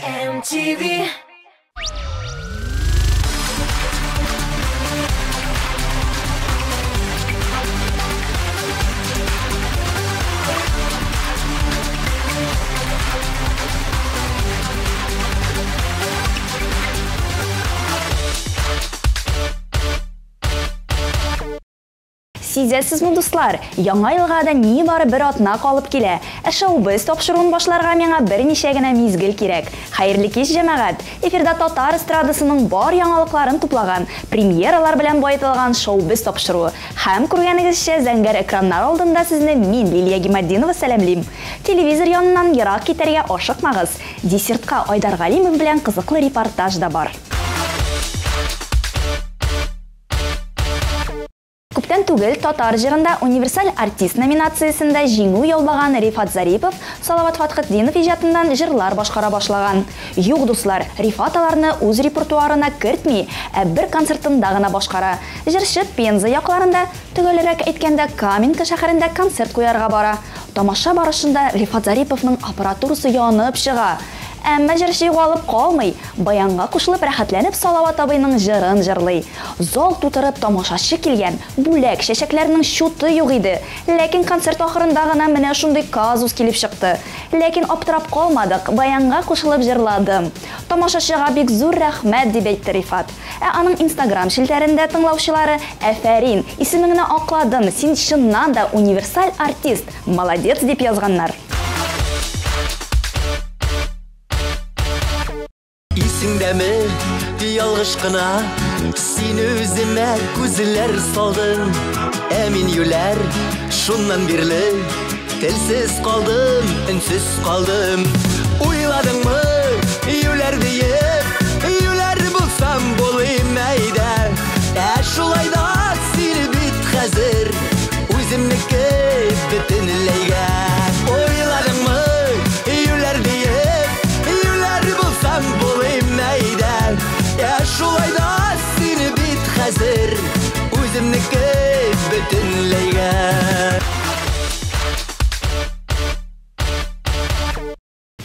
MTV. Сизәсезме, дуслар, яңа елга да ни бары бер атна калып килә. Шоу-биз тапшыруын башларга миңа берничә генә мизгел кирәк. Хәерле кич, җәмәгать. Эфирда татар эстрадасының бар яңалыкларын туплаган, премьералар белән баетылган шоу-биз тапшыруы. Һәм күргәнегезчә, зәңгәр экраннар алдында сезне мин, Лилия Гимаддинова, сәламлим. Телевизор яныннан ерак китәргә ашыкмагыз. Десертка Айдар Галимов белән кызыклы репортаж да бар. Күптән түгел татар җырында универсаль артист номинациясендә җиңү яулаган Рифат Зарипов Салават Фатхетдинов иҗатыннан җырлар башкара башлаган. Юк, дуслар, Рифат аларны үз репертуарына кертми, бер концертында гына башкара. Җырчы Пенза якларында, төгәлрәк әйткәндә, Каменка шәһәрендә концерт куярга бара. Тамаша барышында Рифат Зариповның аппаратурасы янып чыга. Әмма җырчы югалып калмый, баянга кушылып рәхәтләнеп Салават абыйның җырын җырлый. Зал тутырып тамашачы килгән, бүләк чәчәкләрнең чуты юк иде. Ләкин концерт ахырында гына менә шундый казус килеп чыкты. Ләкин аптырап калмадык, баянга кушылып җырладым. Тамашачыга бик зур рәхмәт дип әйтте Рифат. Аның Instagram шилтәрендә тыңлаучылары: "Әфәрин, исемеңне акладым, син чыннан да универсаль артист, молодец" дип язганнар. Исеңдәме, ялгыш кына син үземә күзләр салдың. Мин юләр, шуннан бирле телсез калдым, өнсез калдым. Уйладыңмы, юләр диеп, юләр булсам булыйм әйдә. Шулай да син бит хәзер үземнеке бөтенләйгә. Уйладыңмы, юләр диеп, юләр булсам булыйм әйдә. Шулай да син бит хәзер үземнеке бөтенләйгә.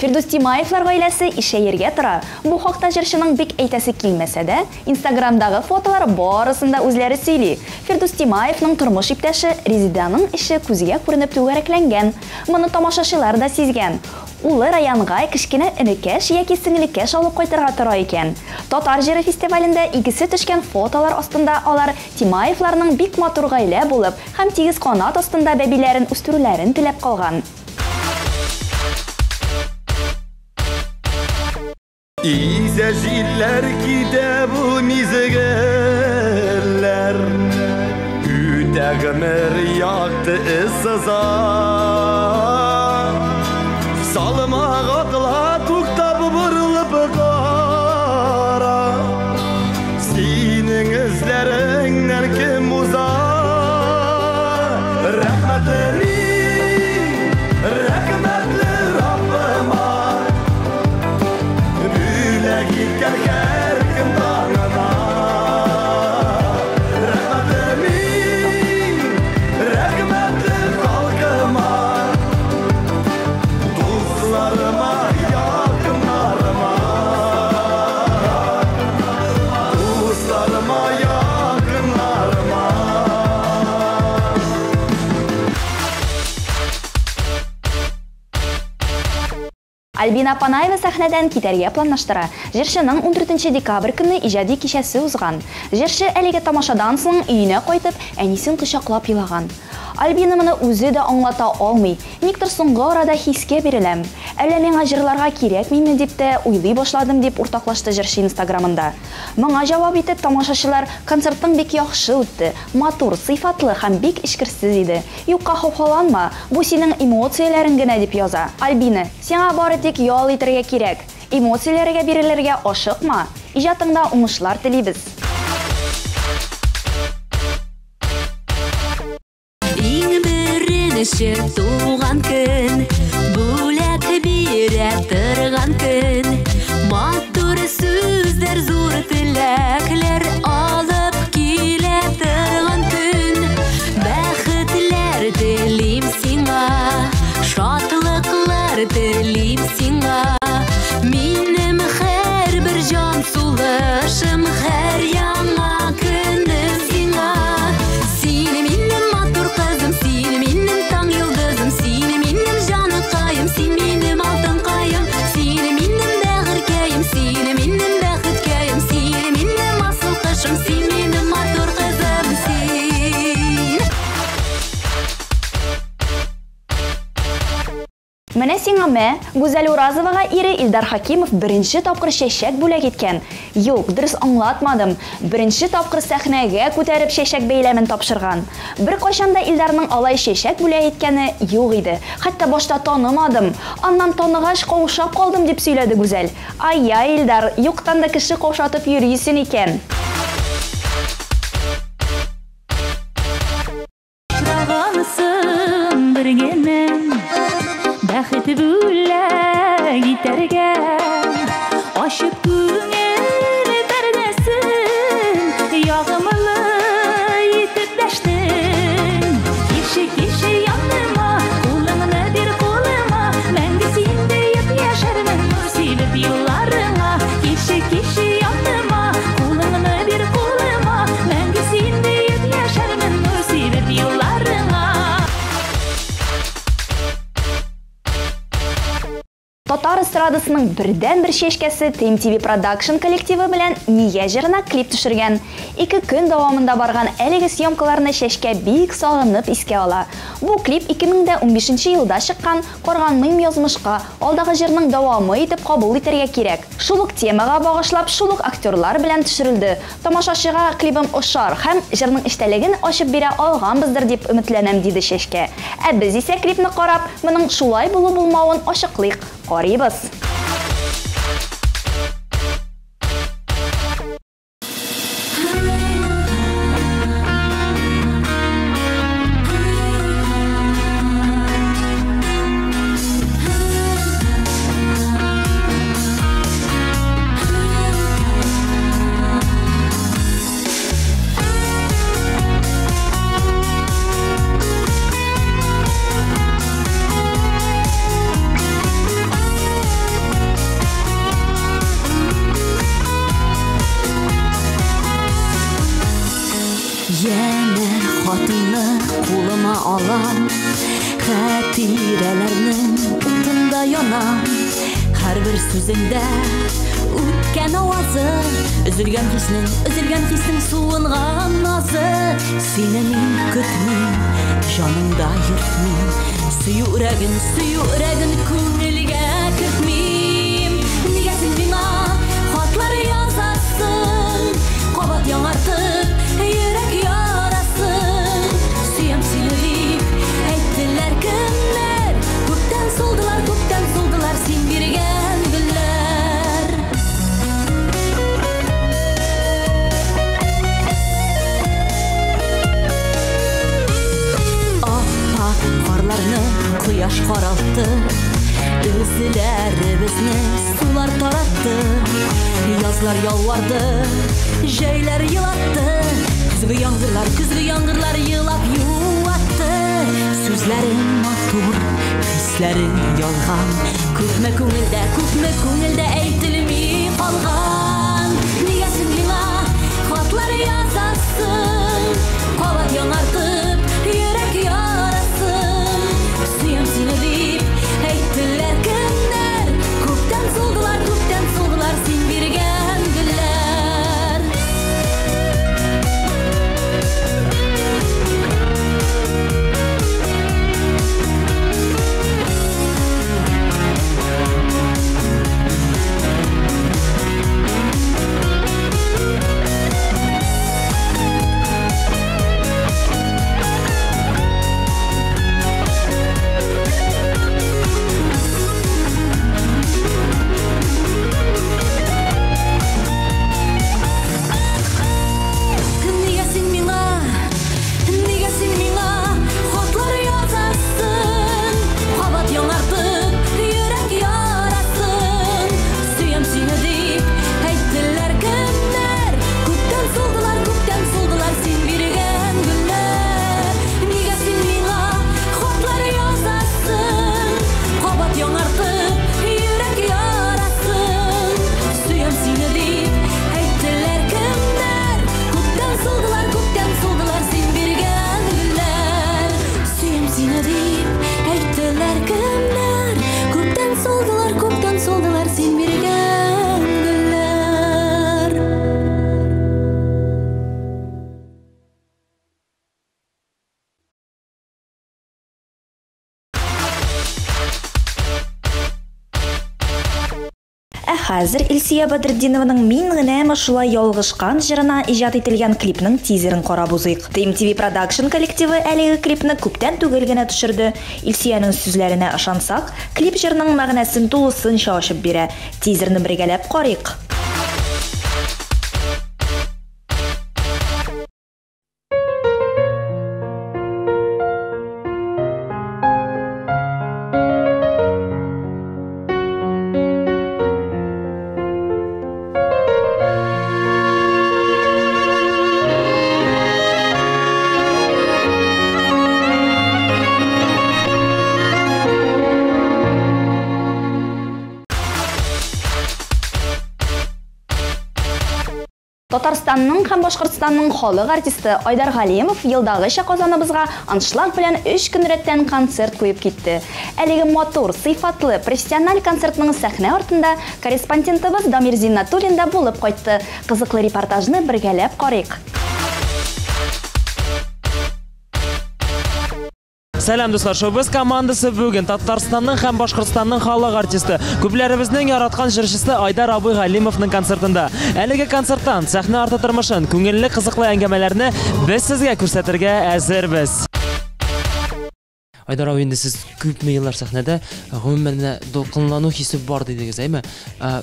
Фирдус Тимаевлар гаиләсе ишәергә тора. Бу хакта җырчының бик әйтәсе килмәсә дә, Instagramдагы фотолар барысында үзләре сөйли. Фирдус Тимаевның тормыш иптәше Резиданың эше күзгә күренеп түгәрәкләнгән. Моны тамашачылар да сизгән. Улы районга кечкенә энекәш яки сеңлекәш алып кайтырга тора икән. Татар җыры фестивалендә игесе төшкән фотолар астында алар Тимаевларның бик матур гаилә булып һәм тигез канат астында бәбиләрен үстерүләрен теләп калган. Изә җилләр китә бу мизгелләр, үтә гомер якты ызыза. Салмага кыла туктап борылып кара, синең эзләреңнән кем уза. Рәхмәтле Раббыма, бүләк иткән һәркем таңына. Рәхмәтле халкыма, дусларыма, якыннарыма. Дусларыма, якыннарыма. Альбина Панаева сәхнәдән китәргә планлаштыра. Җырчының 14 декабрь көнне иҗади кичәсе узган. Җырчы әлеге тамашадан соң өенә кайтып, әнисен кочаклап елаган. Альбина моны үзе дә аңлата алмый. Никтер соңгы арада хискә биреләм. Әллә миңа җырларга кирәкмиме дип тә уйлый башладым дип уртаклашты җырчы Instagramында. Моңа җавап итеп тамашачылар: "Концертың бик яхшы үтте, матур, сыйфатлы һәм бик эчкерсез иде. Юкка хафаланма, бу синең эмоцияләрең генә" дип яза. Альбина, сиңа бары тик ял итәргә кирәк. Эмоцияләргә бирелергә ашыкма. Иҗатыңда уңышлар телибез. Туган көн, бүләк бирә торган көн. Матур сүзләр, зур теләкләр алып килә торган көн. Бәхетләр телим сиңа, шатлыклар телим сиңа. Минем мә, Гүзәл Уразовага ире Илдар Хакимов беренче тапкыр чәчәк бүләк иткән. Юк, дөрес аңлатмадым. Беренче тапкыр сәхнәгә күтәреп чәчәк бәйләмен тапшырган. Бер кайчанда Илдарның алай чәчәк бүләк иткәне юк иде. Хәтта башта танымадым. Аннан таныгач каушап калдым дип сөйләде Гүзәл. Ай-яй, Илдар, юктан да кеше каушатып йөрисең икән. Бәхет бүләк итәргә ашып күңел пәрдәсен ягымлы итеп дәштең. Кеше яныма, кулыңны бир кулыма, мәңге синдә яшәрмен нур сибеп елларыңа. Кеше яныма, кулыңны бир кулыма, мәңге синдә яшәрмен нур сибеп елларыңа. Татар эстрадасының бердән-бер чәчкәсе TMTV Production коллективы белән Нигә җырына клип төшергән. 2 көн дәвамында барган әлеге съемкаларны чәчкә бик сагынып искә ала. Бу клип 2015 елда чыккан Карганмыйм язмышка алдагы җырның дәвамы итеп кабул итәргә кирәк. Шул ук темага багышлап, шул ук актерлар белән төшерелде. Тамашачыга клипым ошар һәм җырның эчтәлеген ачып бирә алганбыздыр дип өметләнәм, диде чәчкә. Ә без исә клипны карап, моның шулай булу-булмавын ачыклыйк. Карыйбыз. Яна хатынны кулыма алам, хатирәләрнең утында янам. Һәрбер сүзеңдә үткән авазы, өзелгән хиснең суынган назы. Сине мин көтмим, җанымда йөртмим, сөю үрәген күңелгә кертмим. Нигә син миңа хатлар язасың, кабат яңартып йөрәк ярасын. Сөям сине дип әйттеләр кемнәр, күптән сулдылар син биргән гөлләр. Ап-ак карларны кояш каралтты, үзләребезне сулар таратты. Язлар ялварды, җәйләр елатты, күзге яңгырлар елап юатты. Сүзләрем матур, хисләрем ялган, күпме күңелдә әйтелми калган. Нигә син миңа хатлар язасың, кабат яңартып йөрәк ярасын. Сөям сине дип әйттеләр кемнәр, күптән сулдылар син биргән гөлләр. Хәзер Илсия Бадриддинованың «Мин генәме шулай ялгышкан» җырына иҗат ителгән клипның тизерын карап узыйк. TMTV Production коллективы әлеге клипны күптән түгел генә төшерде. Илсияның сүзләренә ышансак, клип җырның мәгънәсен тулысынча ачып бирә. Тизерны бергәләп карыйк. Татарстанның һәм Башкортстанның халык артисты Айдар Галимов елдагыча Казаныбызга аншлаг белән 3 көн рәттән концерт куеп китте. Әлеге матур, сыйфатлы, профессиональ концертның сәхнә артында корреспондентыбыз Дамир Зиннатуллин да булып кайтты. Кызыклы репортажны бергәләп карыйк. Сәлам дуслар, шоу-биз командасы бүген Татарстанның һәм Башкортстанның халык артисты, күпләребезнең яраткан җырчысы Айдар абый Галимовның концертында. Әлеге концерттан сәхнә арты тормышын, күңелле, кызыклы әңгәмәләрне без сезгә күрсәтергә әзербез. Айдар абый, инде сез күпме еллар сәхнәдә, гомумән дулкынлану хисе бар дидегез, әйме?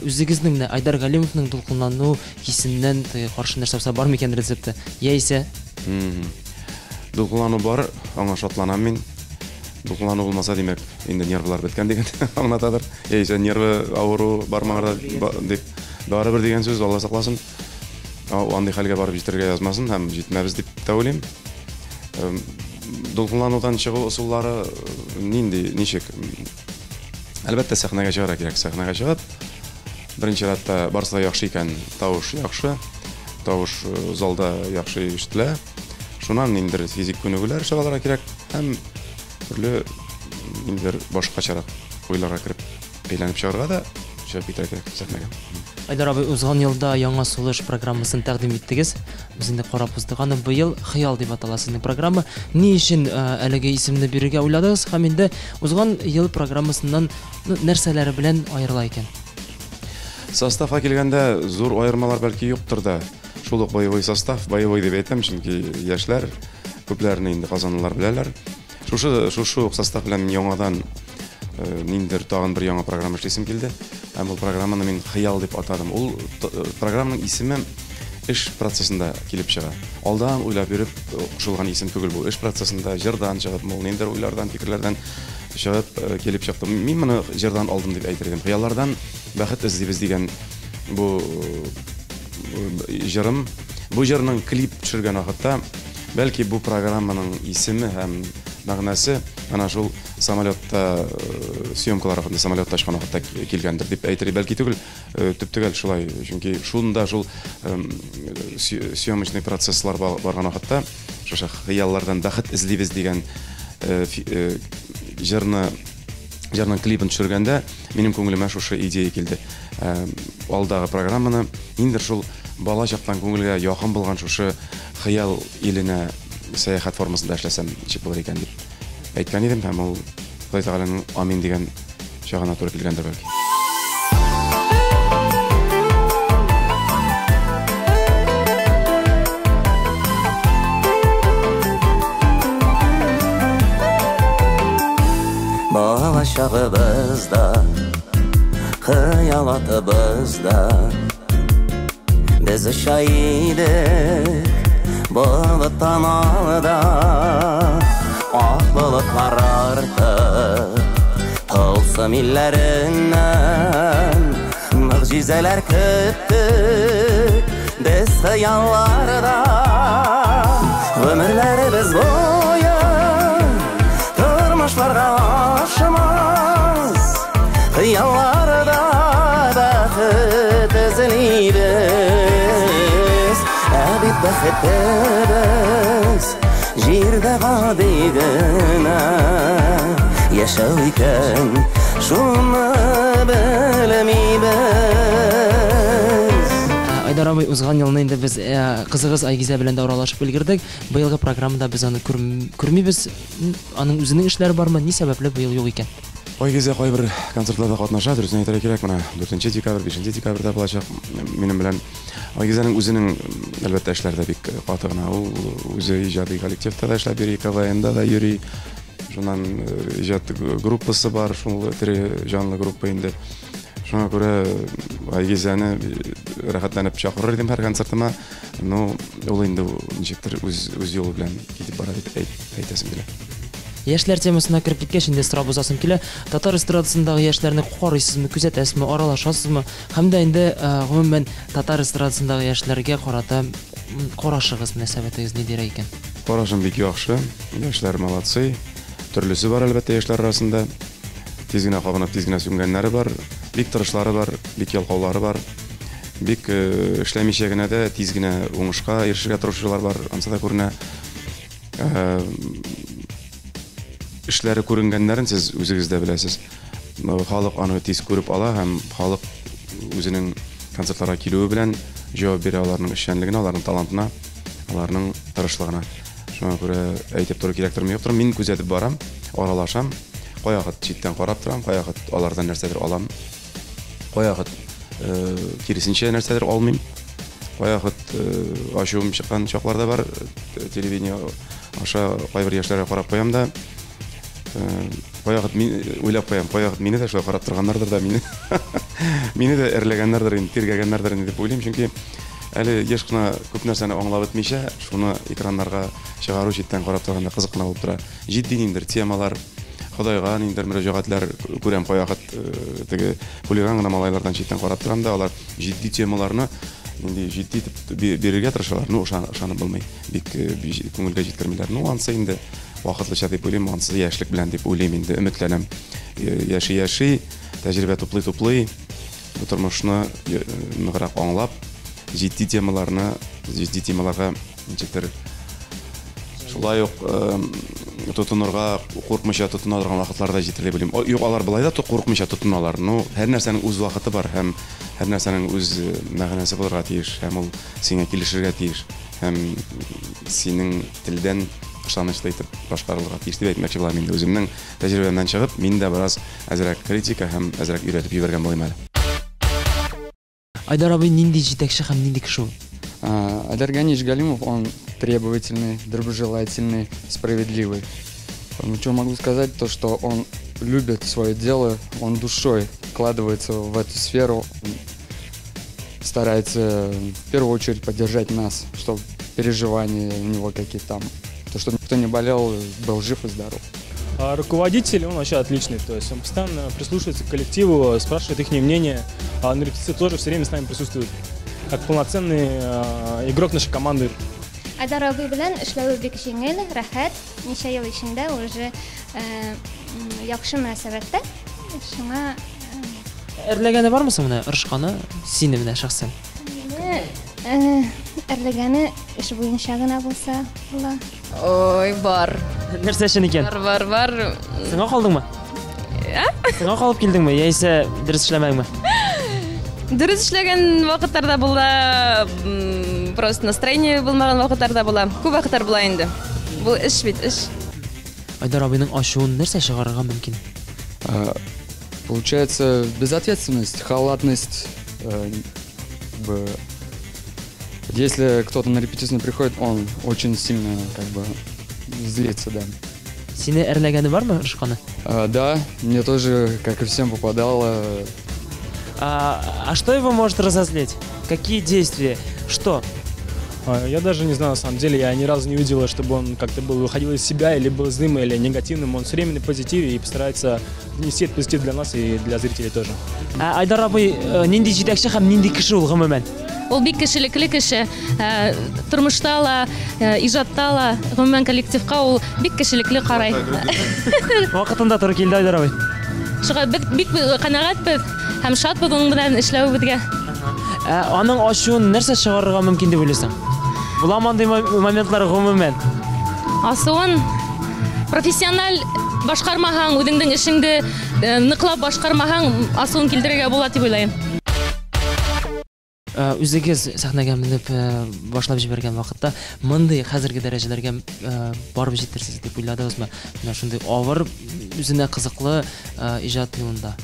Үзегезнең Айдар Галимовның дулкынлану хисеннән каршы нәрсә бар микән рецепты? Яисә дулкынлану бар, аңа шатланам мин. Дулкынлану булмаса, димәк, инде нервлар беткән дигән аңлатадыр. Яисә нервы авыру бармагырда дип барыбер дигән сүз, Алла сакласын. Андый хәлгә барып җитәргә язмасын һәм җитмәбез дип тә уйлыйм. Дулкынланудан чыгу усуллары ничек? Әлбәттә сәхнәгә чыгарга кирәк. Сәхнәгә чыгып, беренче рәттә барса яхшы икән, тавыш яхшы. Тавыш залда яхшы ишетелә. Шуннан инде физик күнегүләр чыгаларга кирәк. Һәм төрле инде башкачарак уйларга кирип, әйләнеп чыгарга да чыгып китәргә кирәк сәхнәгә. Айдар абый, узган елда яңа сулыш программасын тәкъдим иттегез. Без инде карап уздык. Аны быел Хыял дип атала сезнең программа. Ни өчен әлеге исемне бирергә уйладыгыз һәм инде узган ел программасыннан нәрсәләре белән аерыла икән? Составка килгәндә зур аермалар бәлки юктыр да. Шул ук боевой состав, боевой дип әйтәм, чөнки яшьләр күпләрне инде Казанлылар беләләр. Шушы состав белән яңадан ниндер тагын бер яңа программа эшлисем килде. Һәм ул программаны мин Хыял дип атадым. Ул программаның исеме эш процессында килеп чыга. Алдан уйлап йөреп кушылган исем түгел бу. Эш процессында җырдан чыгып, ул ниндер уйлардан, фикерләрдән чыгып килеп чыкты. Мин моны җырдан алдым дип әйтергәм. Хыяллардан бәхет эзлибез дигән бу җырым. Бу җырның клип төшергән вакытта бәлки бу программаның исеме һәм мәгънәсе ана шул самолетта съемкалар вакытында самолетта очкан вакытта килгәндер дип әйтер. Бәлки түгел, төп түгел шулай. Чөнки шунда шул съемочный процесслар барган вакытта шушы хыяллардан бәхет эзлибез дигән җырның клипын төшергәндә минем күңелемә шушы идея килде. Алдагы программаны инде шул бала чактан күңелгә якын булган шушы Хыял иленә сәяхәт формасында эшләсәм ничек булыр икән дип әйткән идем һәм ул Ходай Тәгаләнең амин дигән чагына туры килгәндер бәлки. Бала чагыбызда, хыялатыбызда без оча идек болыттан алда, ак болытлар артып тылсым илләреннән мөгъҗизәләр көттек без хыялларда. Гомерләребез буе тормышларга ашмас, хыялларда бәхет эзлибез. Бит бәхетебез җирдә гади генә яшәү икән, шуны белмибез. Айдар абый, узган елны инде без кызыгыз Айгизә белән дә уралашып өлгердек. Быелгы программада без аны күрмибез. Аның үзенең эшләре бармы? Ни сәбәпле быел юк икән? Ой кезде кайбер концертларда катнаша, дөресен әйтергә кирәк, менә 4 декабрь, 5 декабрьдә булачак. Минем белән ой кезенең үзенең әлбәттә эшләрдә бик каты гына. Ул үзе иҗади коллективта да эшләп йөри, КВНда да йөри. Шуннан иҗат группасы бар, шул тере жанлы группа инде. Шуңа күрә ой кезәне рәхәтләнеп чакырыр идем һәр концертыма. Ну, ул инде ничектер үз юлы белән китеп бара дип әйтәсем килә. Яшьләр темасына кирип киткәч, инде сорап узасым килә. Татар эстрадасындагы яшьләрне карыйсызмы, күзәтәсезме, аралашасызмы? Һәм дә инде гомумән татар эстрадасындагы яшьләргә карата карашыгыз, мөнәсәбәтегез ни дирәк икән? Карашым бик яхшы. Яшьләр молодцы. Төрлесе бар әлбәттә яшьләр арасында. Тиз генә кабынып, тиз генә сүнгәннәре бар, бик тырышлары бар, бик ялкаулары бар. Бик эшләмичә генә дә тиз генә уңышка ирешергә тырышучылар бар. Ансы да күренә. Эшләре күренгәннәрен сез үзегез дә беләсез. Халык аны тиз күреп ала һәм халык үзенең концертларга килүе белән җавап бирә аларның эшчәнлегенә, аларның талантына, аларның тырышлыгына. Шуңа күрә әйтеп туры кирәктер, мин күзәтеп барам, аралашам, каягыт читтән карап торам, каягыт алардан нәрсәдер алам, каягыт киресенчә нәрсәдер алмыйм, каягыт ачуым чыккан чакларда бар, телевидение аша кайбер яшьләргә карап куям да, каягыт мин уйлап куям, каягыт мине дә шулай карап торганнардыр да, мине дә әрләгәннәрдер, тиргәгәннәрдер дип уйлыйм, чөнки әле яшь кына күп нәрсәне аңлап бетмичә, шуны экраннарга чыгару читтән карап торганда кызык кына булып тора. Җитди ниндер темалар, Худайга ниндер мөрәҗәгатьләр күрәм каягыт, теге хулиган гына малайлардан читтән карап торам да, алар җитди темаларны инде җитди итеп бирергә тырышалар. Ну, ышанып булмый. Бик күңелгә җиткермиләр. Ну, ансы инде вакытлыча дип уйлыйм, ансы яшьлек белән дип уйлыйм инде, өметләнәм. Яши, тәҗрибә туплый, бу тормышны ныграк аңлап, җитди темаларга ничектер шулай ук тотынырга, куркмыйча тотына торган вакытларда җитәргә белим. Юк, алар былай да куркмыйча тотыналар. Ну, һәр нәрсәнең үз вакыты бар һәм һәр нәрсәнең үз мәгънәсе булырга тиеш, һәм ул сиңа килешергә тиеш, һәм синең телдән ышанычлы итеп башкарылырга тиеш дип әйтмәкче булам инде. Үземнең тәҗрибәмнән чыгып, мин дә бераз әзрәк критика һәм әзрәк өйрәтеп җибәргән булыйм әле. Айдар абый нинди җитәкче һәм нинди кеше ул? Айдар Ганич Галимов, он требовательный, доброжелательный, справедливый. Что могу сказать, то что он любит свое дело, он душой вкладывается в эту сферу, старается в первую очередь поддержать нас, чтобы переживания у него какие-то там, то что никто не болел, был жив и здоров. А руководитель, он вообще отличный, то есть он постоянно прислушивается к коллективу, спрашивает их мнение, а на репетиции тоже все время с нами присутствует, как полноценный игрок нашей команды. Айдар абый белән эшләү бик җиңел, рәхәт, ничә ел эчендә уже яхшы мөнәсәбәттә. Шуңа Әрләгәне бармы соң менә ырышканы сине менә шәхсән? Әрләгәне эш буенча гына булса була. Ой, бар. Нәрсә өчен икән? Бар. Сиңа калдыңмы? Сиңа калып килдеңме, яисә дөрес эшләмәгәнме? Дөрес эшләгән вакытларда була, просто настроение булмаган вакытларда була. Күп вакытлар була инде. Бу эш бит, эш. Айдар абыйның ачуын нәрсә чыгарырга мөмкин? Получается, безответственность, халатность. Если кто-то на репетицию приходит, он очень сильно злится, да. Сине әрләгәне бармы ырышканы? Да, мне тоже, как и всем, попадало. А что его может разозлить? Какие действия? Что? Я даже не знаю, на самом деле, я ни разу не видел, чтобы он как-то выходил из себя, или был злым, или негативным. Он все время на позитиве и постарается внести этот позитив для нас и для зрителей тоже. Айдар абый нинди җитәкче һәм нинди кеше ул гомумән? Ул бик кешелекле кеше. Тормышта ла, иҗатта ла, гомумән коллективка ул бик кешелекле карай. Вакытында туры килде Айдар абый. Шуңа бик канәгатьбез һәм шатбыз уның белән эшләвебезгә. Аның ачуын нәрсә чыгарырга мөмкин дип уйлыйсың? Буламы андый моментлар гомумән? Асуын профессиональ башкармаһаң, үзеңнең эшеңне ныклап башкармаһаң, асуын килдерергә була дип уйлыйм. үзегез сәхнәгә менеп башлап җибәргән вакытта мондый хәзерге дәрәҗәләргә барып җитерсез дип уйладыгызмы? Менә шундый авыр, үзенә кызыклы иҗат юлында.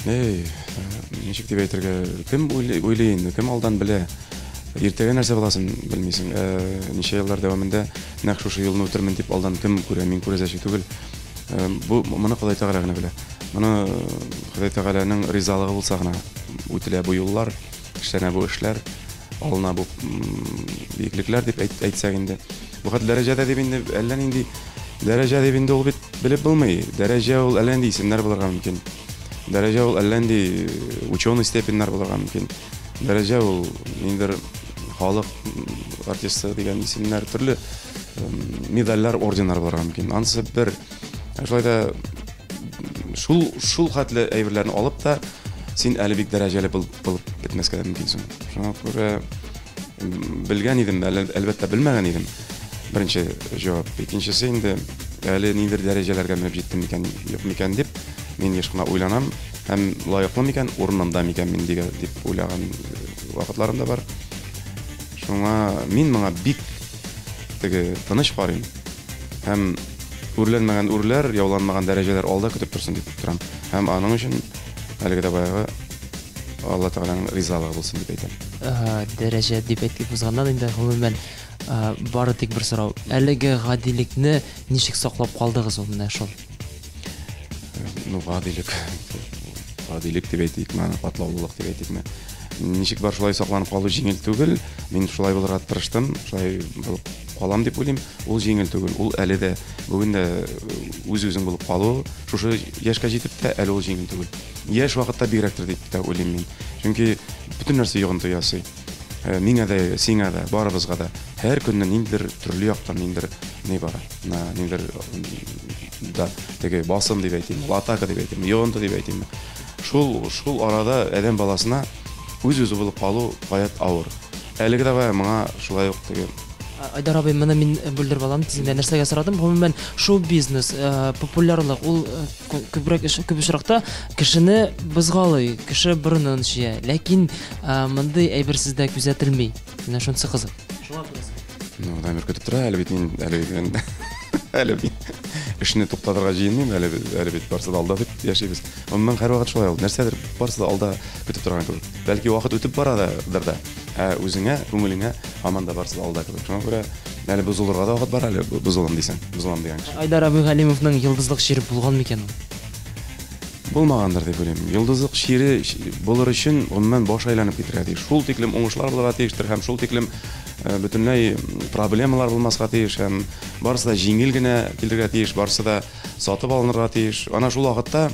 Ничек дип әйтергә, кем уйлый инде, кем алдан белә. Иртәгә нәрсә буласын белмисең. Ничә еллар дәвамында нәкъ шушы юлны үтермен дип алдан кем күрә, мин күрәзәче түгел. Бу моны Ходай Тәгалә генә белә. Моны Ходай Тәгаләнең ризалыгы булса гына үтелә бу юллар, эшләнә бу эшләр, алына бу биеклекләр дип әйтсәк инде. Бу хәт дәрәҗәдә дип инде әллә нинди дәрәҗә дип инде ул бит белеп булмый. Дәрәҗә ул әллә нинди исемнәр булырга мөмкин. Дәрәҗә ул әллә нинди ученый степеньнәр булырга мөмкин. Дәрәҗә ул ниндер халык артисты дигән исемнәр, төрле медальләр, орденнар булырга мөмкин. Анысы бер шулай да шул хәтле әйберләрне алып та син әле бик дәрәҗәле булып бетмәскә мөмкинсең. Шуңа күрә белгән идем, әлбәттә белмәгән идем. Беренче җавап. Икенчесе инде әле ниндер дәрәҗәләргә менеп җиттем микән, юк микән дип мин еш кына уйланам. Һәм лаеклы микән, урынында микән мин дип уйлаган вакытларым да бар. Шуңа мин моңа бик теге тыныч карыйм. Һәм үрләнмәгән үрләр, яуланмаган дәрәҗәләр алда көтеп торсын дип торам. Һәм аның өчен әлегә дә баягы Алла Тәгаләнең ризалыгы булсын дип әйтәм. Дәрәҗә дип әйтеп узганнан инде гомумән бары тик бер сорау. Әлеге гадилекне ничек саклап калдыгыз ул менә шул? Гадилек дип әйтик, мәне катлаулылык дип әйтикме. Ничек бар шулай сакланып калу җиңел түгел. Мин шулай булырга тырыштым, шулай булып калам дип уйлыйм. Ул җиңел түгел. Ул әле дә бүген дә үз-үзең булып калу, шушы яшькә җитеп тә әле ул җиңел түгел. Яшь вакытта бигрәктер дип тә уйлыйм мин. Чөнки бөтен нәрсә йогынты ясый. Миңа да, сиңа да, барыбызга да һәр көнне ниндер төрле яктан ниндер не бара. Ниндер да теге басым дип әйтим, атака дип әйтим, йогынты дип әйтим. Шул арада адәм баласына үз-үзе булып калу гаять авыр. Әлеге дә моңа шулай ук теге Айдар абый, моны мин бүлдереп алам, тизендә нәрсәгә сорадым. Гомумән, шоу-бизнес, популярлык, ул күбрәк күп очракта кешене бызгалый, кеше борынын чия. Ләкин мондый әйберсездә күзәтелми. Менә шунысы кызык. Шуңа күрәсең. Дамир көтеп тора, әле бит мин әле бит эшне туктатырга җыенмыйм, әле бит барсы да алда дип яшибез. Моннан һәр вакыт шулай ул. Нәрсәдер барсы да алда көтеп торган кебек. Бәлки вакыт үтеп бара да. Үзеңә, күңелеңә һаман да барсы да алда кебек. Шуңа күрә әле бузылырга да вакыт бар, әле бузылам дисәң, бузылам дигән кеше. Айдар абый Галимовның йолдызлык шире булган микән ул? Булмагандыр дип уйлыйм. Йолдызлык шире булыр өчен гомумән баш айланып китәргә тиеш. Шул тиклем уңышлар булырга тиештер һәм шул тиклем бөтенләй проблемалар булмаска тиеш һәм барысы да җиңел генә килергә тиеш, барысы да сатып алынырга тиеш. Ана шул вакытта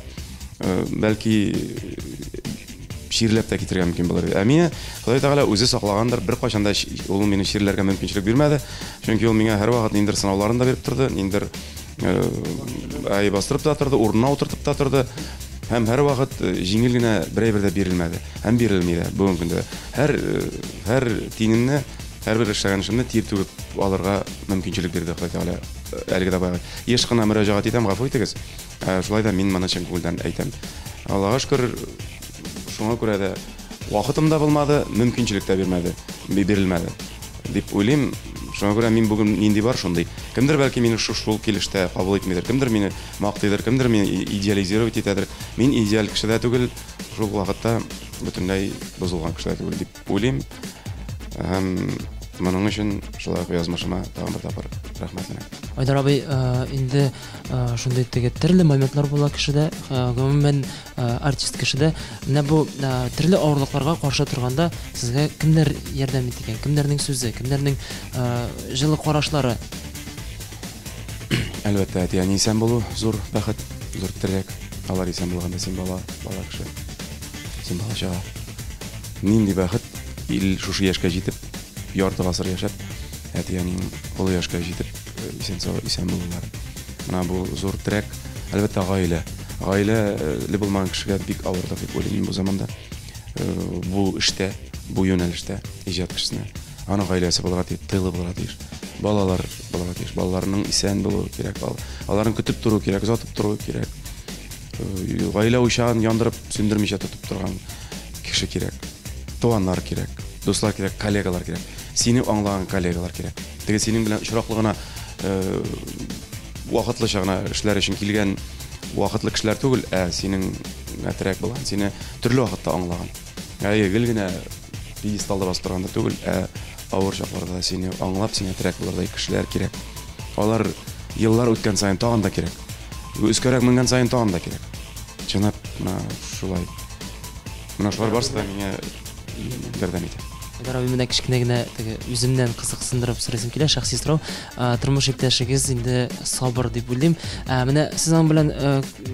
бәлки ширләп тә китергә мөмкин булыр. Миңа Ходай Тәгалә үзе саклагандыр, бер кайчан да ул мине ширләргә мөмкинчелек бирмәде. Чөнки ул миңа һәр вакыт ниндер сынауларын да биреп торды, ниндер бастырып та торды, урынына утыртып та торды. Һәм һәр вакыт җиңел генә берәй дә бирелмәде. Һәм бирелми дә бүген көндә. Һәр тиенне, һәр бер эшләгән эшемне тиеп түгеп алырга мөмкинчелек бирде Ходай Тәгалә. Әлегә дә бая. Еш кына мөрәҗәгать итәм, гафу итегез. Шулай да мин моны чын күңелдән әйтәм. Аллага шөкер, шуңа күрә дә вакытым да булмады, мөмкинчелек тә бирелмәде дип уйлыйм. Шуңа күрә мин бүген нинди бар шундый. Кемдер бәлки мине шул килештә кабул итмидер, кемдер мине мактыйдыр, кемдер мине идеализировать итәдер. Мин идеаль кеше дә түгел, шул вакытта бөтенләй бузылган кеше дә түгел дип уйлыйм. Моның өчен шулай язмышыма тагын бер тапкыр рәхмәтләнәм. Айдар абый, инде шундый теге төрле моментлар була кешедә, гомумән артист кешедә, менә бу төрле авырлыкларга каршы торганда сезгә кемнәр ярдәм иткән, кемнәрнең сүзе, кемнәрнең җылы карашлары? Әлбәттә, әти-әни исән булу зур бәхет, зур терәк. Алар исән булганда син бала кеше, син бала чага. Нинди бәхет, ил шушы яшькә җитеп, ярты гасыр яшәп, әти-әнинең ул яшькә җитеп исән булулары. Менә бу зур терәк, әлбәттә гаилә. Гаиләле булмаган кешегә бик авырлык дип уйлыйм бу заманда. Бу эштә, бу юнәлештә иҗат кешесенә. Аның гаиләсе булырга тиеш, тылы булырга тиеш. Балалар булырга тиеш. Балаларның исән булуы кирәк. Аларны көтеп тору кирәк, озатып тору кирәк. Гаилә уйчагын яндырып, сүндермичә тотып торган кеше кирәк, туганнар кирәк, дуслар кирәк, коллегалар кирәк. Сине аңлаган коллегалар кирәк. Теге синең белән очраклы гына вакытлыча гына эшләр өчен килгән вакытлы кешеләр түгел, синең әтрәк булган, сине төрле вакытта аңлаган. Гел генә пьедесталда басып торганда түгел, авыр чакларда сине аңлап, сине әтрәк булырдай кешеләр кирәк. Алар еллар үткән саен тагын да кирәк. Үскәрәк менгән саен тагын да кирәк. Чынлап, менә шулай. Менә шулар барсы да миңа ярдәм итә. Айдар абый, менә кичкенә генә теге үземнән кызыксындырып сорасым килә, шәхси сорау. Тормыш иптәшегез инде Сабыр дип уйлыйм. Менә сез аның белән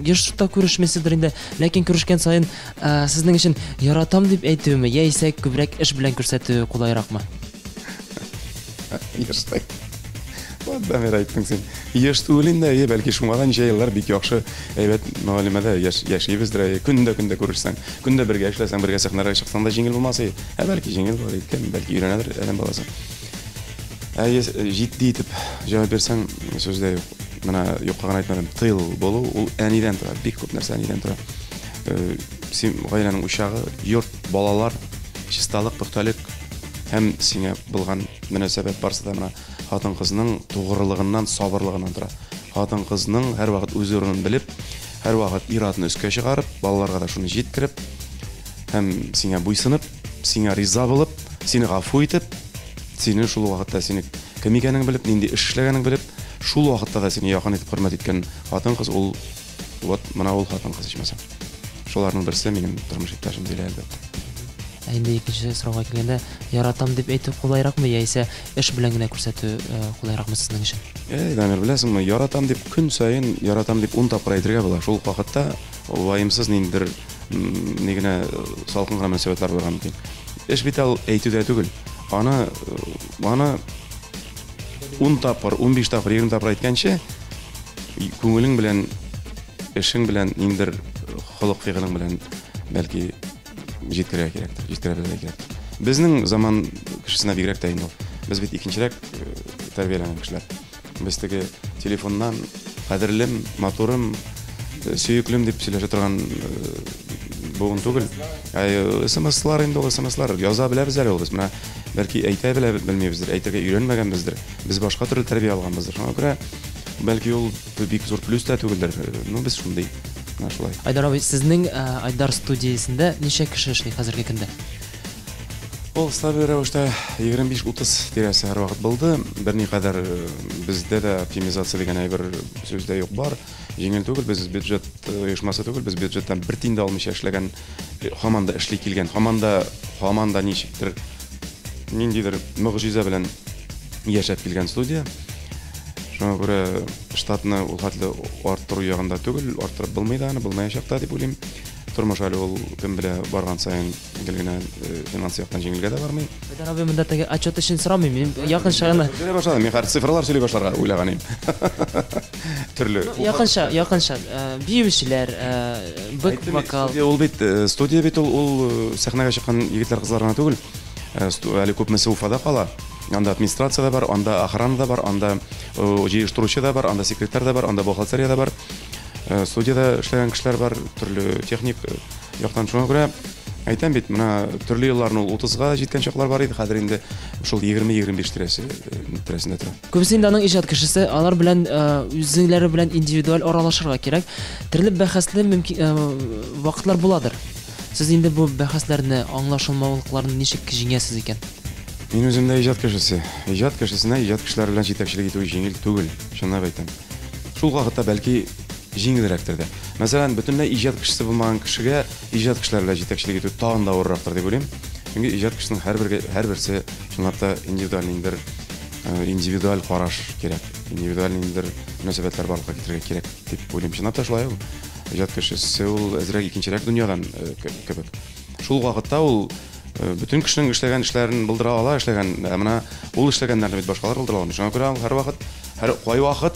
еш-шурта күрешмәсездер инде, ләкин күрешкән саен сезнең өчен яратам дип әйтүме, яисә күбрәк эш белән күрсәтү кулайракмы? Яштай. Вот да мен айттың сен. Яш түгел инде, бәлки шуңа ничә еллар бик яхшы әйбәт мәгълүмәдә яшибездер, көндә күрешсәң, көндә бергә эшләсәң, бергә сәхнәгә чыксаң да җиңел булмас иде. Бәлки җиңел булыр икән, бәлки өйрәнәдер адәм баласы. Җитди итеп җавап берсәң, сүздә юк. Менә юкка гына әйтмәдем, тыйл булу ул әнидән тора, бик күп нәрсә әнидән тора. Син гаиләнең учагы, йорт, балалар, чисталык, пөхтәлек һәм сиңа булган мөнәсәбәт барсы да менә хатын кызның тугрылыгыннан, сабырлыгыннан тора. Хатын кызның һәр вакыт үз урынын белеп, һәр вакыт иратны өскә чыгарып, балаларга да шуны җиткереп, һәм сиңа буйсынып, сиңа риза булып, сине гафу итеп, сине шул вакытта сине кем икәнен белеп, нинди эш эшләгәнен белеп, шул вакытта да сине якын итеп хөрмәт иткән хатын кыз ул вот менә ул хатын кыз ичмәсә. Шуларның берсе минем тормыш иптәшем дилә әлбәттә. Инде икенче сорауга килгәндә, яратам дип әйтү кулайракмы, яисә эш белән генә күрсәтү кулайракмы сезнең өчен? Дамир, беләсеңме, яратам дип көн саен, яратам дип 10 тапкыр әйтергә була. Шул вакытта ваемсыз ниндидер ни генә салкын гына мөнәсәбәтләр булган мөмкин. Эш бит ал әйтүдә түгел. Аны 10 тапкыр, 15 тапкыр, 20 тапкыр әйткәнче, күңелең белән, эшең белән, ниндидер холык-фигылең белән бәлки җиткерә кирәктер, җиткерә белергә кирәктер. Безнең заман кешесенә бигрәк тә инде. Без бит икенчерәк тәрбияләнгән кешеләр. Без теге телефоннан кадерлем, матурым, сөеклем дип сөйләшә торган буын түгел. СМСлар инде, СМСлар яза беләбез әле ул без. Менә бәлки әйтә белмибездер, әйтергә өйрәнмәгәнбездер. Без башка төрле тәрбия алганбыздыр. Шуңа күрә бәлки ул бик зур плюс та түгелдер. Без шундый. Шулай. Айдар абый, сезнең Айдар студиясендә ничә кеше эшли хәзерге көндә? Ул стабиль рәвештә 25-30 тирәсе һәр вакыт булды. Берникадәр бездә дә оптимизация дигән әйбер сүздә юк бар. Җиңел түгел, без бюджет оешмасы түгел, без бюджеттан бер тиен дә алмыйча эшләгән, һаман да эшли килгән, һаман да ничектер ниндидер мөгъҗиза белән яшәп килгән студия. Шуңа күрә штатны ул хәтле арттыру ягында түгел, арттырып булмый да, булмаячак та дип уйлыйм. Тормыш әле ул кем белә барган саен генә финанс яктан җиңелгә дә бармый. Айдар абый, монда теге отчет өчен сорамыйм. Мин якынча гына сөйләп башладым. Мин хәзер цифрлар сөйли башларга уйлаган идем. Төрле. Якынча биючеләр, бик вокал. Ул бит студия бит ул сәхнәгә чыккан егетләр кызлар гына түгел. Әле күпмесе Уфада кала. Анда администрация да бар, анда охрана да бар, анда җыештыручы да бар, анда секретарь да бар, анда бухгалтерия да бар. Студияда эшләгән кешеләр бар, төрле техник яктан. Шуңа күрә әйтәм бит, менә төрле елларны 30га җиткән чаклар бар иде. Хәзер инде шул 20-25 тирәсендә тора. Күбесе инде аның иҗат кешесе, алар белән үзләре белән индивидуаль аралашырга кирәк. Төрле бәхәсле вакытлар буладыр. Сез инде бу бәхәсләрне, аңлашылмаулыкларны ничек җиңәсез икән? Мин үзем дә иҗат кешесе. Иҗат кешесенә иҗат кешеләр белән җитәкчелек итү җиңел түгел. Шуны әйтәм. Шул вакытта бәлки җиңелрәктер дә. Мәсәлән, бөтенләй иҗат кешесе булмаган кешегә иҗат кешеләр белән җитәкчелек итү тагын да авыррактыр дип уйлыйм. Чөнки иҗат кешесенең һәрберсе шуңлап та индивидуаль караш кирәк. Индивидуаль мөнәсәбәтләр барлыкка китерергә кирәк дип уйлыйм. Чынлап та шулай ул. Иҗат кешесе ул әзрәк икенчерәк дөньядан кебек. Шул вакытта ул bütün кешенең эшләгән эшләрен булдыра ала, эшләгән, менә ул эшләгәннәрне бит башкалар булдыра алмый. Шуңа күрә һәр вакыт, кай вакыт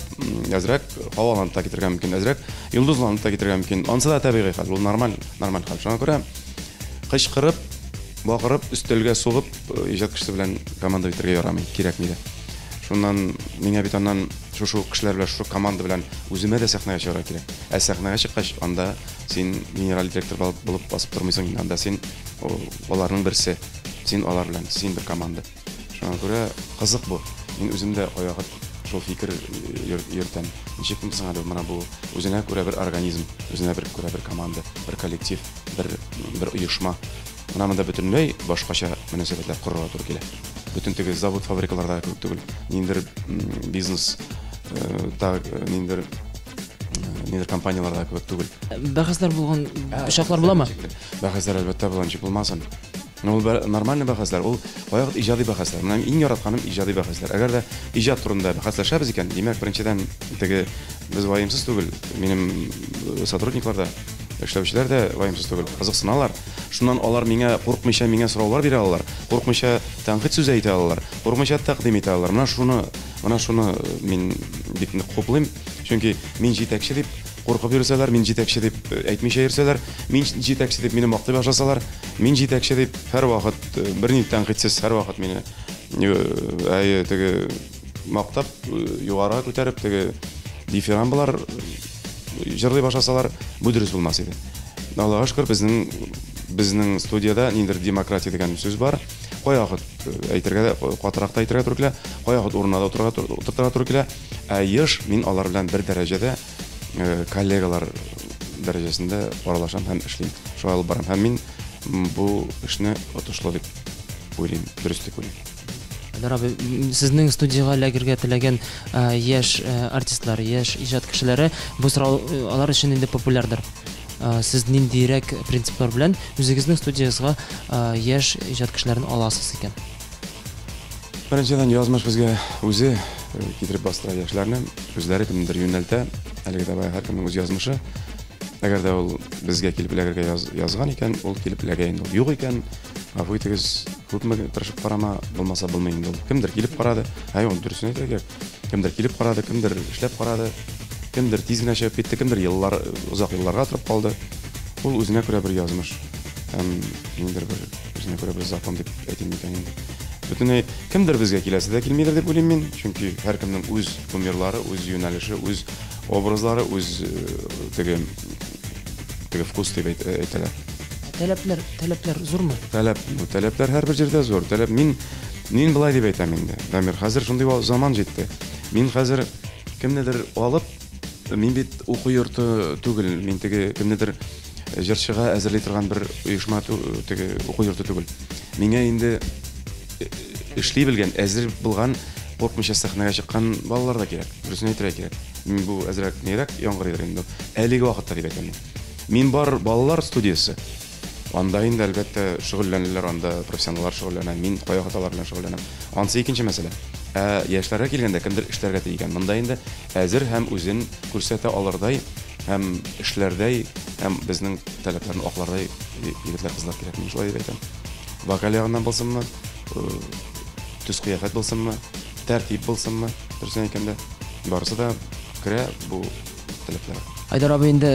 әзрәк һаваланып та китергә мөмкин, әзрәк йолдызланып та китергә мөмкин. Ансы да табигый хәл, ул нормаль хәл. Шуңа күрә кычкырып, бакырып, өстәлгә сугып, иҗат кешесе белән команда итәргә ярамый, кирәкми дә. Шуннан миңа бит аннан шушы кешеләр белән, шушы команда белән үземә дә сәхнәгә чыгарга кирәк. Сәхнәгә чыккач, анда син генераль директор булып басып тормыйсың, анда син аларның берсе, син алар белән, син бер команда. Шуңа күрә кызык бу. Мин үзем дә аягы шул фикер йөртәм. Ничек булсын әле менә бу үзенә күрә бер организм, үзенә күрә бер команда, бер коллектив, бер оешма. Монда бөтенләй башкача мөнәсәбәтләр корырга туры килә. Бүтән теге завод, фабрикаларда күп түгел. Ниндер бизнес ниндер компанияларда күп түгел. Бәхәсләр булган шаклар буламы? Бәхәсләр әлбәттә булганчы булмасын. Ул нормальный бәхәсләр, ул аяк иҗади бәхәсләр. Менә иң яратканым иҗади бәхәсләр. Әгәр дә иҗат турында бәхәсләшәбез икән, димәк, беренчедән теге без ваемсыз түгел. Минем сотрудникларда, эшләүчеләр дә ваемсыз түгел. Кызыксыналар. Шуннан алар миңа курыкмыйча миңа сораулар бирә алалар. Курыкмыйча тәнкыйть сүз әйтә алалар. Курыкмыйча тәкъдим итә алалар. Менә шуны мин бик нык хуплыйм. Чөнки мин җитәкче дип куркып йөрсәләр, мин җитәкче дип әйтмичә йөрсәләр, мин җитәкче дип мине мактый башласалар, мин җитәкче дип һәр вакыт берни тәнкыйтьсез һәр вакыт мине теге мактап югары күтәреп теге дифирамблар җырлый башласалар, бу дөрес булмас иде. Аллага шөкер, безнең студияда ниндер демократия дигән сүз бар. Каягыт әйтергә дә, катыракта әйтергә туры килә, каягыт урынына да утырырга туры килә. Еш мин алар белән бер дәрәҗәдә коллегалар дәрәҗәсендә аралашам һәм эшлим. Шулай алып барам. Һәм мин бу эшне отышлы дип уйлыйм, дөрес дип уйлыйм. Абый, сезнең студияга эләгергә теләгән яшь артистлар, яшь иҗат кешеләре бу сорау алар өчен инде популярдыр. Сез ниндирәк принциплар белән үзегезнең студиягызга яшь иҗат кешеләрен аласыз икән? Беренчедән язмыш безгә үзе китереп бастыра яшьләрне, үзләре кемдер юнәлтә. Әлегә дә һәркемнең үз язмышы. Әгәр дә ул безгә килеп эләгергә язган икән, ул килеп эләгә инде. Юк икән, гафу итегез, күпме тырышып карама, булмаса булмый инде. Кемдер килеп карады, ул дөресен әйтә кирәк. Кемдер килеп карады, кемдер эшләп карады, кемдер тиз генә чыгып китте, кемдер еллар, узак елларга торып калды. Ул үзенә күрә бер язмыш. Һәм ниндер бер үзенә күрә бер закон дип әйтим икән инде. Бөтенләй кемдер безгә киләсе дә килмидер дип уйлыйм мин, чөнки һәркемнең үз кумирлары, үз юнәлеше, үз образлары, үз теге вкус дип әйтәләр. Таләпләр зурмы? Таләпләр һәрбер җирдә зур. Таләп мин былай дип әйтәм инде. Дамир, хәзер шундый заман җитте. Мин хәзер кемнедер алып, мин бит уку йорты түгел, мин теге кемнедер җырчыга әзерли торган бер оешма теге уку йорты түгел. Миңа инде эшли белгән, әзер булган, курыкмыйча сәхнәгә чыккан балалар да кирәк. Дөресен әйтергә кирәк. Мин бу әзрәк нерәк яңгыр идер инде. Әлеге вакытта дип әйтәм. Мин бар балалар студиясе. Анда инде әлбәттә шөгыльләнәләр, анда профессионаллар шөгыльләнә, мин кая хаталар белән шөгыльләнәм. Анысы икенче мәсьәлә. Яшьләргә килгәндә кемдер эшләргә тигән. Монда инде әзер һәм үзен күрсәтә алырдай, һәм эшләрдәй, һәм безнең таләпләрне аклардай егетләр, кызлар кирәк. Мин шулай дип әйтәм. Вокаль ягыннан булсынмы, төс кыяфәт булсынмы, тәртип булсынмы, дөресен әйткәндә, барысы да керә бу таләпләр. Айдар абый, инде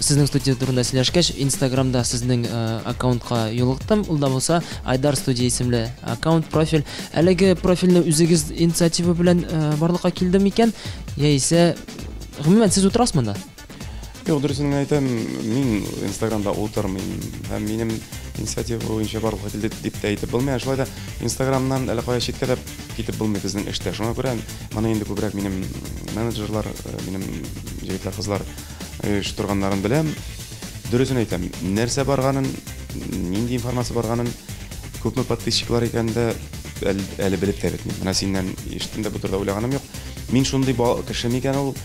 сезнең студия турында сөйләшкәч, Instagramда сезнең аккаунтка юлыктым. Ул да булса Айдар студия исемле аккаунт, профиль. Әлеге профильне үзегез инициатива белән барлыкка килдеме икән, яисә гомумән сез утырасыз монда? Юк, дөресен әйтәм, мин Instagramда утырмыйм. Һәм минем инициатива буенча барлыкка килде дип әйтеп булмый. Шулай да Instagramнан әле кая читкә дә китеп булмый безнең эштә. Шуңа күрә моны инде күбрәк минем менеджерлар, минем җегетләр, кызлар торганнарын беләм. Дөресен әйтәм, нәрсә барганын, нинди информация барганын күпме подписчиклар икән дә әле белеп тә бетмим. Менә синнән ишеттем дә бу турыда уйлаганым юк. Мин шундый кеше микән ул,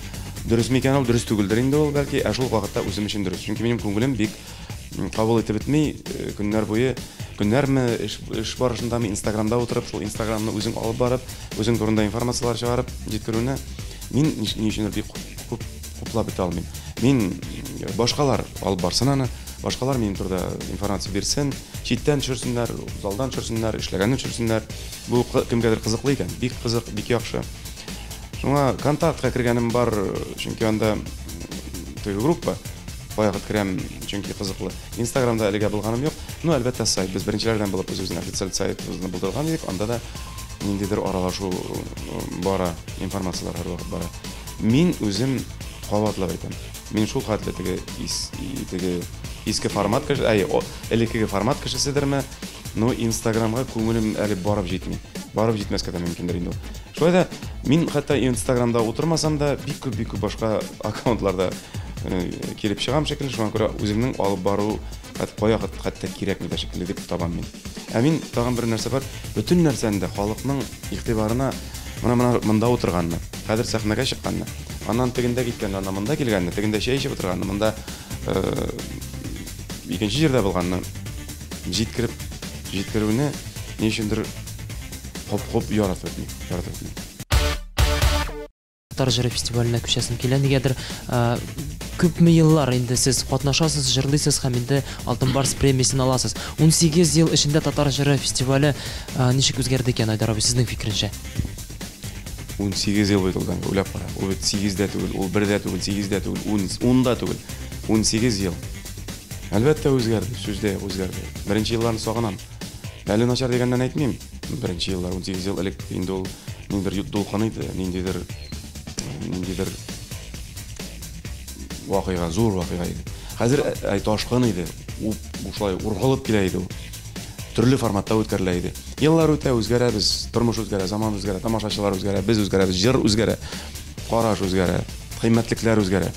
дөрес микән ул, дөрес түгелдер инде ул, бәлки, шул вакытта үзем өчен дөрес. Чөнки минем күңелем бик кабул итеп бетми, көннәр буе, көннәрме эш барышындамы Instagramда утырып, шул Instagramны үзең алып барып, үзең турында информациялар чыгарып җиткерүне мин ни өчен бик хуплап бетә алмыйм. Мин башкалар алып барсын аны, башкалар минем турда информация бирсен, читтән төшерсеннәр, залдан төшерсеннәр, эшләгәнне төшерсеннәр. Бу кемгәдер кызыклы икән, бик кызык, бик яхшы. Шуңа контактка кергәнем бар, чөнки анда теге группа баягы керәм, чөнки кызыклы. Instagramда әлегә булганым юк. Ну, әлбәттә сайт, без беренчеләрдән булып үзебезнең официаль сайтыбызны булдырган идек. Анда да ниндидер аралашу бара, информациялар һәрвакыт бара. Мин үзем кабатлап әйтәм. Мин шул хәтле теге иске формат кеше, элеккеге формат кешеседерме, но Инстаграмга күңелем әле барып җитми. Барып җитмәскә дә мөмкиндер инде. Шулай да мин хәтта Инстаграмда утырмасам да бик күп башка аккаунтларда килеп чыгам шикелле, шуңа күрә үземнең алып бару хәтта кирәкми дә шикелле дип табам мин. Мин тагын бер нәрсә бар, бөтен нәрсәндә халыкның игътибарына монда утырганны, хәзер сәхнәгә чыкканны, аннан тегендә киткәнне, аннан монда килгәнне, тегендә чәй эчеп утырганны, монда икенче җирдә булганны җиткерүне ни өчендер хоп яратып әйтмим. Татар җыры фестиваленә күчәсем килә, нигәдер күпме еллар инде сез катнашасыз, җырлыйсыз һәм инде Алтын Барс премиясын аласыз. 18 ел эчендә Татар җыры фестивале ничек үзгәрде икән, Айдар абый, сезнең фикеренчә? 18 ел бит ул, уйлап кара. Ул бит 8дә түгел, ул 1дә түгел, 8дә түгел, 10да түгел. 18 ел. Әлбәттә үзгәрде, сүздә үзгәрде. Беренче елларны сагынам. Әле начар дигәннән әйтмим. Беренче еллар 18 ел элек инде ул ниндидер дулкын иде, ниндидер вакыйга, зур вакыйга иде. Хәзер ташкын иде. Ушулай ургылып килә иде ул. Төрле форматта үткәрелә иде. Еллар үтә, үзгәрәбез, тормыш үзгәрә, заман үзгәрә, тамашачылар үзгәрә, без үзгәрәбез, җыр үзгәрә, караш үзгәрә, кыйммәтлекләр үзгәрә.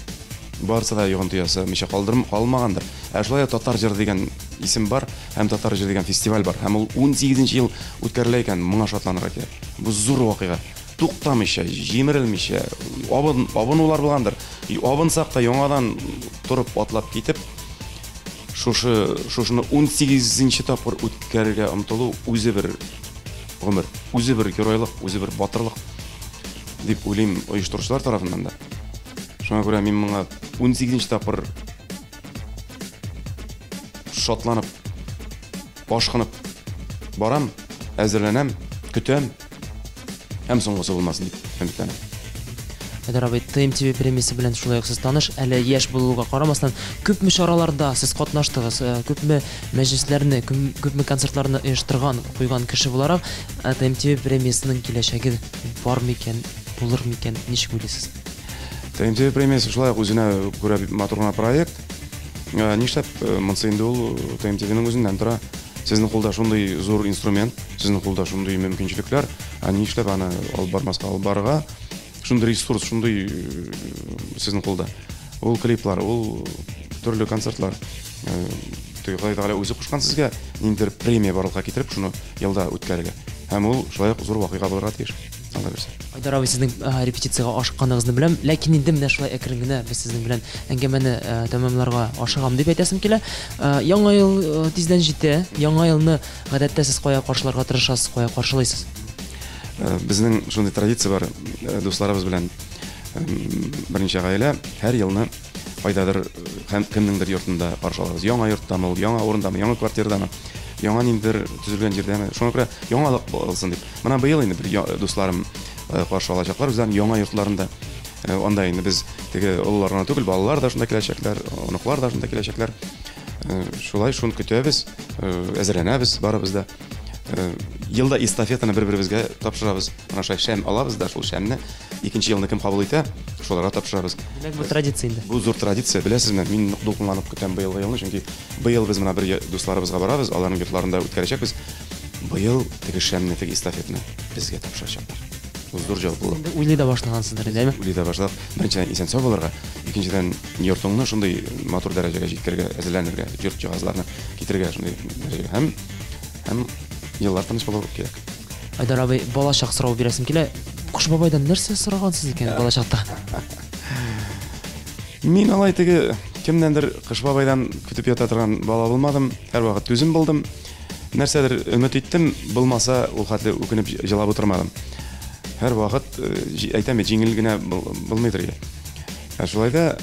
Барысы да йогынтыясы мичә калмагандыр. Шулай Татар җыры дигән исем бар, һәм Татар җыры дигән фестиваль бар. Һәм ул 18нче ел үткәрелә икән, моңа шатланырга кирәк. Бу зур вакыйга. Туктамыйча, җимерелмичә, абынулар булгандыр. Абынсак та яңадан турып атлап китеп, шушыны 18нче тапкыр үткәрергә омтылу үзе бер гомер, үзе бер геройлык, үзе бер батырлык дип уйлыйм оештыручылар тарафыннан да. Шуңа күрә мин моңа 18нче тапкыр шатланып, башкынып барам, әзерләнәм, көтәм, һәм соңгысы булмасын дип өметләнәм. Айдар абый, ТМТВ премиясе белән шулай ук сез таныш, әле яшь булуга карамастан, күпме чараларда сез катнаштыгыз, күпме мәҗлесләрне, күпме концертларны оештырган, куйган кеше буларак, ТМТВ премиясының киләчәге бар микән, булыр микән, ничек уйлыйсыз? ТМТВ премиясе шулай ук үзенә күрә матур гына проект. Нишләп монсы инде ул ТМТВның үзеннән тора. Сезнең кулда шундый зур инструмент, сезнең кулда шундый мөмкинчелекләр, нишләп аны алып бармаска, алып барырга? Шундый ресурс, шундый сезнең кулда. Ул клиплар, ул төрле концертлар. Тойгылай да үзе кушкан сезгә ниндидер премия барлыкка китереп, шуны елда үткәрергә. Һәм ул шулай ук зур вакыйга булырга тиеш. Айдар абый, сезнең репетициягә ашыкканыгызны беләм, ләкин инде менә шулай әкрен генә без сезнең белән әңгәмәне тәмамларга ашыгам дип әйтәсем килә. Яңа ел тиздән җитә. Яңа елны гадәттә сез кая каршыларга тырышасыз, кая каршылыйсыз? Безнең шундый традиция бар, дусларыбыз белән берничә гаилә һәр елны кайдадыр кемнеңдер йортында каршы алабыз. Яңа йорттамы, яңа урындамы, яңа квартирадамы, яңа ниндидер төзелгән җирдәме. Шуңа күрә яңалык булсын дип. Менә быел инде бер дусларым каршы алачаклар үзләренең яңа йортларында. Анда инде без теге улларына түгел, балалар да шунда киләчәкләр, оныклар да шунда киләчәкләр. Шулай шуны көтәбез, әзерләнәбез, барыбыз да. Елда эстафетаны бер-беребезгә тапшырабыз. Менә шулай шәм алабыз да, шул шәмне икенче елны кем кабул итә, шуларга тапшырабыз. Димәк, бу традиция инде. Бу зур традиция, беләсезме? Мин дулкынланып көтәм быелгы елны, чөнки быел без менә бер дусларыбызга барабыз, аларның йортларында үткәрәчәкбез. Быел теге шәмне, теге эстафетны безгә тапшырачаклар. Бу зур җавап булыр. Уйлый да башлагансыздыр, әйеме? Уйлый да башладык. Беренчедән исән-сау булырга, икенчедән йортыңны шундый матур дәрәҗәгә җиткергә, әзерләнергә, йорт җиһазларны китергә шундый дәрәҗәгә. Һәм еллар тыныч булыр кирәк. Айдар абый, балачак сорау бирәсем килә. Куш бабайдан нәрсә сорагансыз икән балачакта? Мин алай теге кемнәндер Кыш бабайдан көтеп ята торган бала булмадым. Һәр вакыт түзем булдым. Нәрсәдер өмет иттем, булмаса ул хәтле үкенеп җылап утырмадым. Һәр вакыт әйтәм, җиңел генә булмыйдыр. Шулай да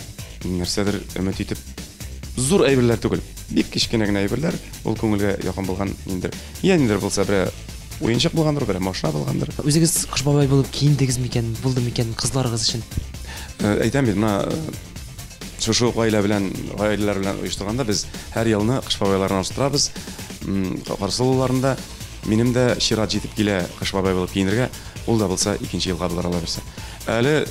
нәрсәдер өмет итеп зур әйберләр түгел. Бик кичкенә генә әйберләр, ул күңелгә якын булган инде. Ниндидер булса бер уенчык булгандыр, бер машина булгандыр. Үзегез Кыш бабай булып киендегез микән, булды микән кызларыгыз өчен? Әйтәм бит, менә шушы гаиләләр белән оештырганда без һәр елны Кыш бабайларын оештырабыз. Карсылуларында Минем дә чират җитеп килә Кыш бабай булып киенергә, ул да булса икенче елга булыр ала берсе. Әле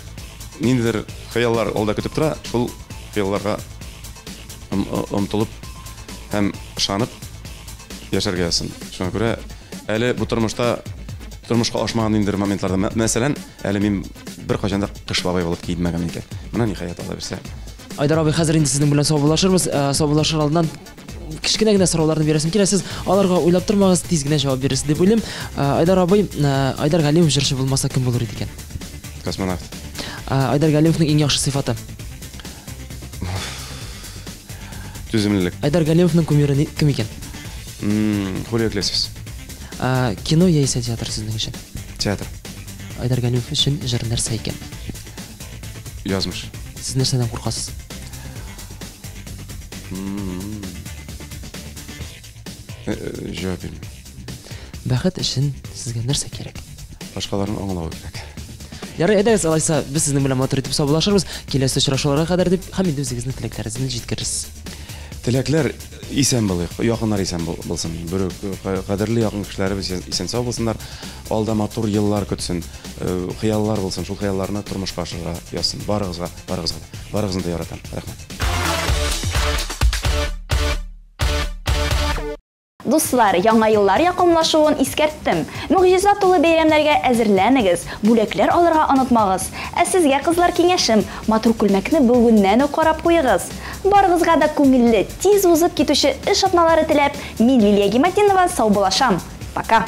ниндидер хыяллар алда көтеп тора, шул хыялларга омтылып һәм ышанып яшәргә ясын. Шуңа күрә әле бу тормышка ашмаган ниндидер моментларда, мәсәлән, әле мин бер качанда Кыш бабай булып киенмәгән икән. Менә ни хәят ала берсе. Айдар абый, хәзер инде сезнең белән саубуллашырбыз. Саубуллашыр алдыннан кичкенә генә сорауларны бирәсем килә. Сез аларга уйлап тормагыз, тиз генә җавап бирерсез дип уйлыйм. Айдар абый, Айдар Галимов җырчы булмаса кем булыр иде икән? Космонавт. Айдар Галимовның иң яхшы сыйфаты? Түземлелек. Айдар Галимовның кумиры кем икән? Хулио Иглесиас. Кино яисә театр сезнең өчен? Театр. Айдар Галимов өчен җыр нәрсә икән? Язмыш. Сез нәрсәдән куркасыз? Җавап бирмим. Бәхет өчен сезгә нәрсә кирәк? Башкаларның аңлавы кирәк. Ярый, әйдәгез, алайса без сезнең белән матур итеп саубуллашырбыз. Киләсе очрашуларга кадәр дип, һәм инде үзегезнең теләкләрегезне җиткерерсез. Теләкләр исән булыйк, якыннар исән булсын. Бер кадерле якын кешеләребез исән сау булсыннар. Алда матур еллар көтсен, хыяллар булсын. Шул хыялларны тормышка ашырга ясын. Барыгызны да яратам. Рәхмәт. Дуслар, яңа еллар якынлашуын искәрттем. Мөгъҗиза тулы бәйрәмнәргә әзерләнегез, бүләкләр алырга онытмагыз. Ә сезгә кызлар киңәшем, матур күлмәкне бүгеннән үк карап куегыз. Барыгызга да күңелле, тиз узып китүче эш атналары теләп, мин Лилия Гиматдинова саубулашам. Пока.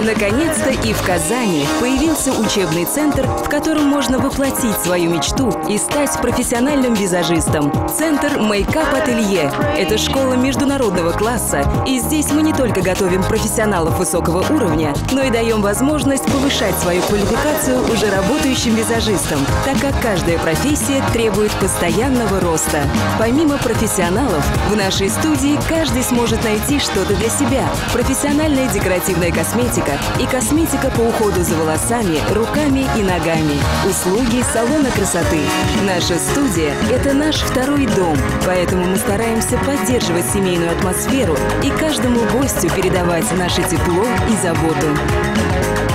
Наконец-то и в Казани появился учебный центр, в котором можно воплотить свою мечту и стать профессиональным визажистом. Центр Мейкап Ателье – это школа международного класса, и здесь мы не только готовим профессионалов высокого уровня, но и даем возможность повышать свою квалификацию уже работающим визажистам, так как каждая профессия требует постоянного роста. Помимо профессионалов, в нашей студии каждый сможет найти что-то для себя. Профессиональная декоративная косметика и косметика по уходу за волосами, руками и ногами. Услуги салона красоты. Наша студия – это наш второй дом, поэтому мы стараемся поддерживать семейную атмосферу и каждому гостю передавать наше тепло и заботу.